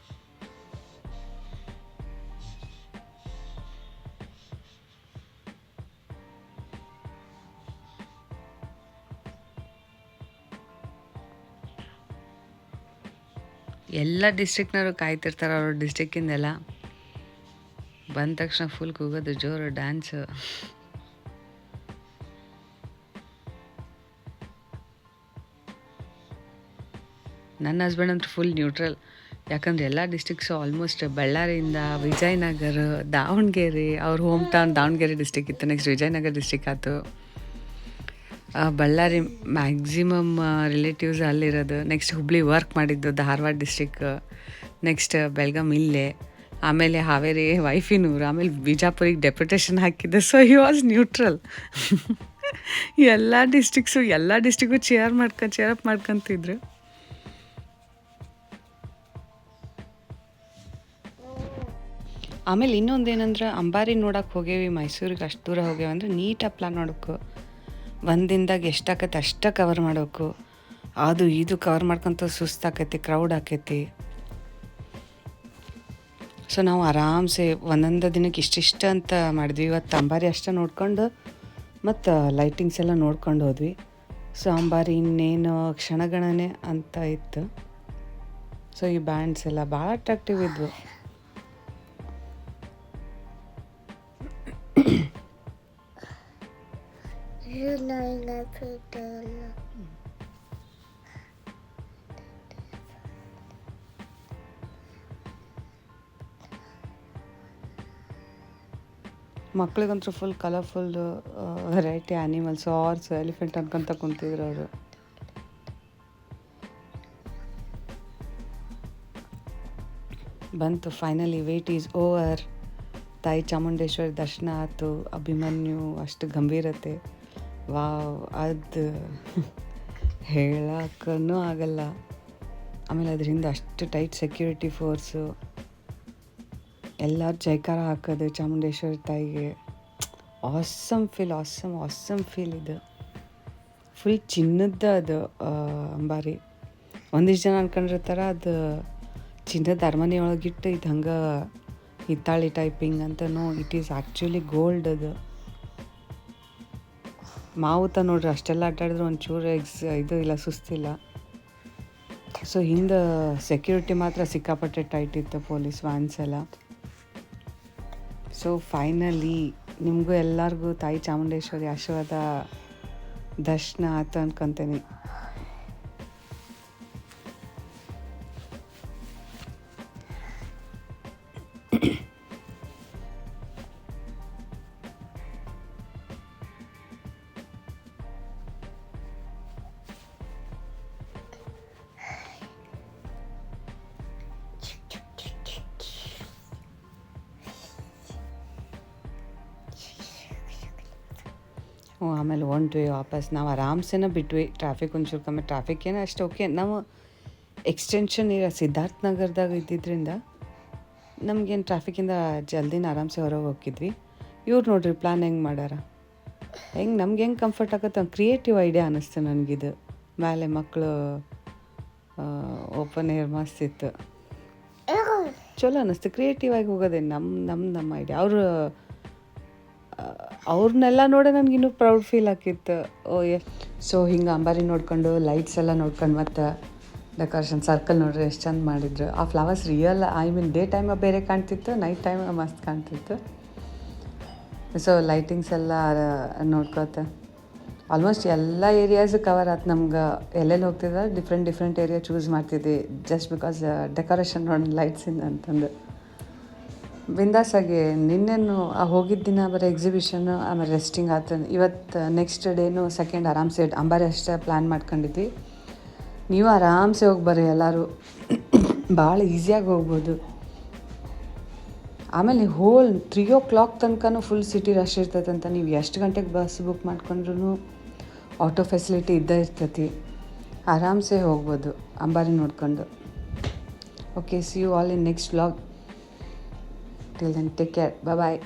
ಎಲ್ಲ ಡಿಸ್ಟ್ರಿಕ್ನವರು ಕಾಯ್ತಿರ್ತಾರೆ ಅವ್ರ ಡಿಸ್ಟ್ರಿಕ್ಕಿಂದೆಲ್ಲ. ಬಂದ ತಕ್ಷಣ ಫುಲ್ ಕೂಗೋದು, ಜೋರು ಡ್ಯಾನ್ಸು. ನನ್ನ ಹಸ್ಬೆಂಡ್ ಅಂತೂ ಫುಲ್ ನ್ಯೂಟ್ರಲ್. ಯಾಕಂದರೆ ಎಲ್ಲ ಡಿಸ್ಟ್ರಿಕ್ಸು ಆಲ್ಮೋಸ್ಟ್ ಬಳ್ಳಾರಿಯಿಂದ ವಿಜಯನಗರ, ದಾವಣಗೆರೆ, ಅವ್ರ ಹೋಮ್ ಟೌನ್ ದಾವಣಗೆರೆ ಡಿಸ್ಟ್ರಿಕ್ ಇತ್ತು. ನೆಕ್ಸ್ಟ್ ವಿಜಯನಗರ ಡಿಸ್ಟ್ರಿಕ್ ಆಯಿತು. ಬಳ್ಳಾರಿ ಮ್ಯಾಕ್ಸಿಮಮ್ ರಿಲೇಟಿವ್ಸ್ ಅಲ್ಲಿರೋದು. ನೆಕ್ಸ್ಟ್ ಹುಬ್ಳಿ ವರ್ಕ್ ಮಾಡಿದ್ದು, ಧಾರವಾಡ ಡಿಸ್ಟ್ರಿಕ್. ನೆಕ್ಸ್ಟ್ ಬೆಳಗಾಂ ಇಲ್ಲೇ. ಆಮೇಲೆ ಹಾವೇರಿ ವೈಫಿನೂರು. ಆಮೇಲೆ ಬಿಜಾಪುರಿಗೆ ಡೆಪ್ಯುಟೇಷನ್ ಹಾಕಿದ್ದೆ. So he was neutral. ಎಲ್ಲ ಡಿಸ್ಟ್ರಿಕ್ಕು ಚೇರ್ ಅಪ್ ಮಾಡ್ಕೊತಿದ್ರು. ಆಮೇಲೆ ಇನ್ನೊಂದೇನಂದ್ರೆ, ಅಂಬಾರಿ ನೋಡೋಕೆ ಹೋಗೇವಿ, ಮೈಸೂರಿಗೆ ಅಷ್ಟು ದೂರ ಹೋಗೇವಿ ಅಂದ್ರೆ ನೀಟಾಗಿ ಪ್ಲಾನ್ ಮಾಡಬೇಕು. ಒಂದಿನದಾಗ ಎಷ್ಟಾಕೈತಿ ಅಷ್ಟೇ ಕವರ್ ಮಾಡಬೇಕು. ಅದು ಇದು ಕವರ್ ಮಾಡ್ಕೊತ ಸುಸ್ತಾಕೈತಿ, ಕ್ರೌಡ್ ಆಕೈತಿ. ಸೊ ನಾವು ಆರಾಮ್ಸೆ ಒಂದೊಂದು ದಿನಕ್ಕೆ ಇಷ್ಟಿಷ್ಟ ಅಂತ ಮಾಡಿದ್ವಿ. ಇವತ್ತು ಅಂಬಾರಿ ಅಷ್ಟೇ ನೋಡ್ಕೊಂಡು ಮತ್ತು ಲೈಟಿಂಗ್ಸ್ ಎಲ್ಲ ನೋಡ್ಕೊಂಡು ಹೋದ್ವಿ. ಸೊ ಅಂಬಾರಿ ಇನ್ನೇನು ಕ್ಷಣಗಣನೆ ಅಂತ ಇತ್ತು. ಸೊ ಈ ಬ್ಯಾಂಡ್ಸ್ ಎಲ್ಲ ಭಾಳ ಅಟ್ರಾಕ್ಟಿವ್ ಇದ್ವು. ಮಕ್ಳಿಗಂತೂ full colourful variety animals, horse, elephant ಅನ್ಕೊಂತ ಕುಂತಿದ್ರು ಅವರು. ಬಂತು ಫೈನಲಿ, ವೇಟ್ ಈಸ್ ಓವರ್. ತಾಯಿ ಚಾಮುಂಡೇಶ್ವರಿ ದರ್ಶನ ಆಯಿತು. ಅಭಿಮನ್ಯು ಅಷ್ಟು ಗಂಭೀರತೆ, ವಾವ್, ಅದು ಹೇಳಕ್ಕೂ ಆಗಲ್ಲ. ಆಮೇಲೆ ಅದರಿಂದ ಅಷ್ಟು ಟೈಟ್ ಸೆಕ್ಯೂರಿಟಿ ಫೋರ್ಸು, ಎಲ್ಲರೂ ಜೈಕಾರ ಹಾಕೋದು ಚಾಮುಂಡೇಶ್ವರಿ ತಾಯಿಗೆ. ಆಸಮ್ ಫೀಲ್ ಇದು. ಫುಲ್ ಚಿನ್ನದ ಅದು ಅಂಬಾರಿ. ಒಂದಿಷ್ಟು ಜನ ಅನ್ಕೊಂಡಿರ್ತಾರೆ ಅದು ಚಿನ್ನದ ಅರಮನೆ ಒಳಗಿಟ್ಟು ಇದು ಹಂಗೆ ಹಿತ್ತಾಳಿ ಟೈಪಿಂಗ್ ಅಂತನೋ. It is actually gold. ಅದು ಮಾವುತ ನೋಡ್ರಿ, ಅಷ್ಟೆಲ್ಲ ಅಡ್ಡಾಡಿದ್ರು ಒಂಚೂರು ಇದು ಇಲ್ಲ, ಸುಸ್ತಿಲ್ಲ. ಸೊ ಹಿಂದೆ ಸೆಕ್ಯೂರಿಟಿ ಮಾತ್ರ ಸಿಕ್ಕಾಪಟ್ಟೆ ಟೈಟ್ ಇತ್ತು, ಪೊಲೀಸ್ ವ್ಯಾನ್ಸ್ ಎಲ್ಲ. ಸೊ ಫೈನಲಿ ನಿಮಗೂ ಎಲ್ಲರಿಗೂ ತಾಯಿ ಚಾಮುಂಡೇಶ್ವರಿ ಆಶೀರ್ವಾದ ದರ್ಶನ ಆಯ್ತು ಅನ್ಕೊತೀನಿ. ಆಮೇಲೆ ಹೊಂಟ್ವಿ ವಾಪಸ್. ನಾವು ಆರಾಮ್ಸೆನ ಬಿಟ್ವಿ. ಟ್ರಾಫಿಕ್ ಒಂಚೂರು ಕಮ್ಮಿ, ಟ್ರಾಫಿಕ್ ಏನೋ ಅಷ್ಟು ಓಕೆ. ನಾವು ಎಕ್ಸ್ಟೆನ್ಷನ್ ಈಗ ಸಿದ್ಧಾರ್ಥ ನಗರದಾಗ ಇದ್ದಿದ್ದರಿಂದ ನಮಗೇನು ಟ್ರಾಫಿಕಿಂದ ಜಲ್ದಿನ ಆರಾಮ್ಸೆ ಹೊರಗೆ ಹೋಗಿದ್ವಿ. ಇವ್ರು ನೋಡ್ರಿ ಪ್ಲ್ಯಾನ್ ಹೆಂಗೆ ಮಾಡ್ಯಾರ, ನಮ್ಗೆ ಹೆಂಗೆ ಕಂಫರ್ಟ್ ಆಗುತ್ತೆ. ಒಂದು ಕ್ರಿಯೇಟಿವ್ ಐಡಿಯಾ ಅನ್ನಿಸ್ತು ನನಗಿದು. ಮೇಲೆ ಮಕ್ಕಳು ಓಪನ್ ಏರ್ ಮಸ್ತಿತ್ತು, ಚಲೋ ಅನ್ನಿಸ್ತು. ಕ್ರಿಯೇಟಿವ್ ಆಗಿ ಹೋಗೋದೇ ನಮ್ಮ ಐಡಿಯಾ. ಅವ್ರನ್ನೆಲ್ಲ ನೋಡಿ ನನಗಿನ್ನೂ ಪ್ರೌಡ್ ಫೀಲ್ ಆಕಿತ್ತು. ಸೊ ಹಿಂಗೆ ಅಂಬಾರಿ ನೋಡ್ಕೊಂಡು, ಲೈಟ್ಸ್ ಎಲ್ಲ ನೋಡ್ಕೊಂಡು, ಮತ್ತು ಡೆಕೋರೇಷನ್ ಸರ್ಕಲ್ ನೋಡ್ರಿ ಎಷ್ಟು ಚಂದ ಮಾಡಿದ್ರು. ಆ ಫ್ಲವರ್ಸ್ ರಿಯಲ್, ಡೇ ಟೈಮ ಬೇರೆ ಕಾಣ್ತಿತ್ತು, ನೈಟ್ ಟೈಮ್ ಮಸ್ತ್ ಕಾಣ್ತಿತ್ತು. ಸೊ ಲೈಟಿಂಗ್ಸ್ ಎಲ್ಲ ನೋಡ್ಕೋತ ಆಲ್ಮೋಸ್ಟ್ ಎಲ್ಲ ಏರಿಯಾಸು ಕವರ್ ಆಯ್ತು ನಮ್ಗೆ. ಎಲ್ಲೆಲ್ಲಿ ಹೋಗ್ತಿದ್ದ ಡಿಫ್ರೆಂಟ್ ಏರಿಯಾ ಚೂಸ್ ಮಾಡ್ತಿದ್ವಿ ಜಸ್ಟ್ ಬಿಕಾಸ್ ಡೆಕೋರೇಷನ್ ನೋಡಿ ಲೈಟ್ಸಿಂದ ಅಂತಂದು. ಬಿಂದಾಸಾಗಿ ನಿನ್ನೇನು ಹೋಗಿದ್ದ ದಿನ ಬರೀ ಎಕ್ಸಿಬಿಷನ್ನು, ಆಮೇಲೆ ರೆಸ್ಟಿಂಗ್ ಆಯ್ತು. ಇವತ್ತು ನೆಕ್ಸ್ಟ್ ಡೇನು ಸೆಕೆಂಡ್ ಆರಾಮ್ಸೆ ಅಂಬಾರಿ ಅಷ್ಟೇ ಪ್ಲ್ಯಾನ್ ಮಾಡ್ಕೊಂಡಿದ್ವಿ. ನೀವು ಆರಾಮ್ಸೆ ಹೋಗಿ ಬರ್ರಿ ಎಲ್ಲರೂ, ಭಾಳ ಈಸಿಯಾಗಿ ಹೋಗ್ಬೋದು. ಆಮೇಲೆ ಹೋಲ್ 3 o'clock ತನಕನೂ ಫುಲ್ ಸಿಟಿ ರಶ್ ಇರ್ತೈತಂತ. ನೀವು ಎಷ್ಟು ಗಂಟೆಗೆ ಬಸ್ ಬುಕ್ ಮಾಡ್ಕೊಂಡ್ರೂ ಆಟೋ ಫೆಸಿಲಿಟಿ ಇದ್ದೇ ಇರ್ತೈತಿ. ಆರಾಮ್ಸೆ ಹೋಗ್ಬೋದು ಅಂಬಾರಿ ನೋಡ್ಕೊಂಡು. Okay, see you all in next vlog. Till then take care, bye.